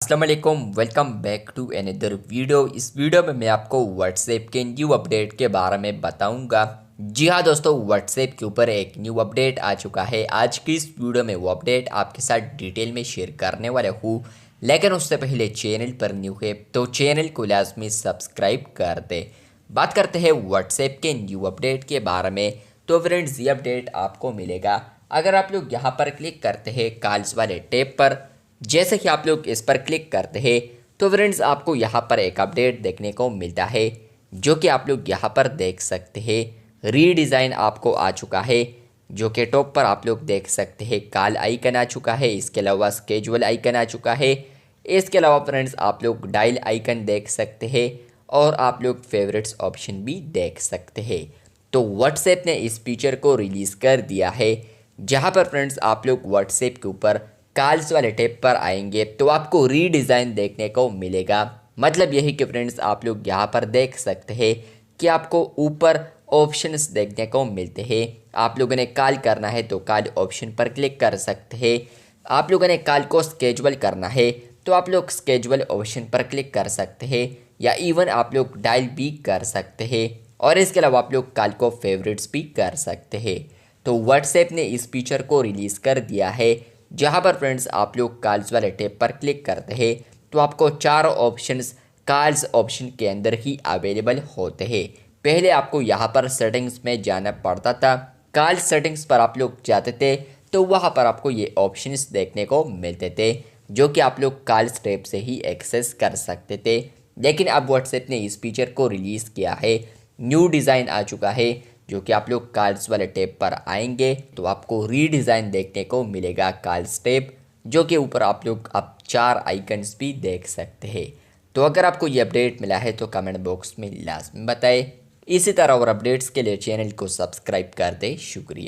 अस्सलाम वालेकुम, welcome back to another video. इस वीडियो में मैं आपको व्हाट्सएप के न्यू अपडेट के बारे में बताऊंगा। जी हाँ दोस्तों, व्हाट्सएप के ऊपर एक न्यू अपडेट आ चुका है। आज की इस वीडियो में वो अपडेट आपके साथ डिटेल में शेयर करने वाला हूँ, लेकिन उससे पहले चैनल पर न्यू है तो चैनल को लाजमी सब्सक्राइब कर दे। बात करते हैं व्हाट्सएप के न्यू अपडेट के बारे में। तो फ्रेंड्स, ये अपडेट आपको मिलेगा अगर आप लोग यहाँ पर क्लिक करते हैं कॉल्स वाले टैब पर। जैसे कि आप लोग इस पर क्लिक करते हैं तो फ्रेंड्स आपको यहाँ पर एक अपडेट देखने को मिलता है, जो कि आप लोग यहाँ पर देख सकते हैं। रीडिज़ाइन आपको आ चुका है, जो कि टॉप पर आप लोग देख सकते हैं कॉल आइकन आ चुका है। इसके अलावा स्केजुअल आइकन आ चुका है। इसके अलावा फ्रेंड्स आप लोग डायल आइकन देख सकते हैं और आप लोग फेवरेट्स ऑप्शन भी देख सकते हैं। तो व्हाट्सएप ने इस फीचर को रिलीज़ कर दिया है, जहाँ पर फ्रेंड्स आप लोग व्हाट्सएप के ऊपर कॉल्स वाले टैब पर आएंगे तो आपको रीडिज़ाइन देखने को मिलेगा। मतलब यही कि फ्रेंड्स आप लोग यहाँ पर देख सकते हैं कि आपको ऊपर ऑप्शंस देखने को मिलते हैं। आप लोगों ने कॉल करना है तो कॉल ऑप्शन पर क्लिक कर सकते हैं। आप लोगों ने कॉल को स्केजुअल करना है तो आप लोग स्केजुअल ऑप्शन पर क्लिक कर सकते हैं, या इवन आप लोग डायल भी कर सकते हैं। और इसके अलावा आप लोग कॉल को फेवरेट्स भी कर सकते हैं। तो व्हाट्सएप ने इस फीचर को रिलीज़ कर दिया है, जहां पर फ्रेंड्स आप लोग कॉल्स वाले टैब पर क्लिक करते हैं तो आपको चारों ऑप्शंस कॉल्स ऑप्शन के अंदर ही अवेलेबल होते हैं। पहले आपको यहां पर सेटिंग्स में जाना पड़ता था। कॉल सेटिंग्स पर आप लोग जाते थे तो वहां पर आपको ये ऑप्शंस देखने को मिलते थे, जो कि आप लोग कॉल्स टैब से ही एक्सेस कर सकते थे। लेकिन अब व्हाट्सएप ने इस फीचर को रिलीज़ किया है। न्यू डिज़ाइन आ चुका है, जो कि आप लोग कॉल्स वाले टैब पर आएंगे तो आपको रीडिज़ाइन देखने को मिलेगा कॉल्स टैब, जो कि ऊपर आप लोग अब 4 आइकन्स भी देख सकते हैं। तो अगर आपको ये अपडेट मिला है तो कमेंट बॉक्स में लाजमी बताएं। इसी तरह और अपडेट्स के लिए चैनल को सब्सक्राइब कर दें। शुक्रिया।